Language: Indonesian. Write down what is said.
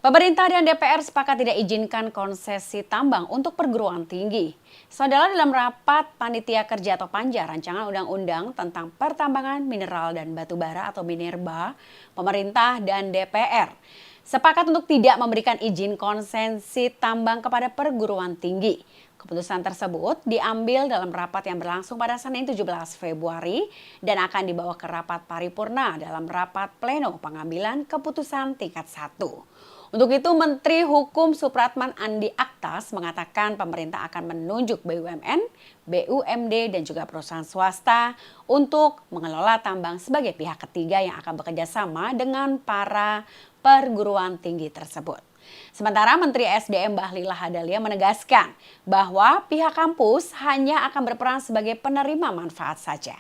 Pemerintah dan DPR sepakat tidak izinkan konsesi tambang untuk perguruan tinggi. Saudara, dalam rapat Panitia Kerja atau Panja Rancangan Undang-Undang tentang Pertambangan Mineral dan Batu Bara atau Minerba, pemerintah dan DPR sepakat untuk tidak memberikan izin konsesi tambang kepada perguruan tinggi. Keputusan tersebut diambil dalam rapat yang berlangsung pada Senin 17 Februari dan akan dibawa ke rapat paripurna dalam rapat pleno pengambilan keputusan tingkat 1. Untuk itu, Menteri Hukum Supratman Andi Aktas mengatakan pemerintah akan menunjuk BUMN, BUMD, dan juga perusahaan swasta untuk mengelola tambang sebagai pihak ketiga yang akan bekerja sama dengan para perguruan tinggi tersebut. Sementara Menteri SDM Bahlil Lahadalia menegaskan bahwa pihak kampus hanya akan berperan sebagai penerima manfaat saja.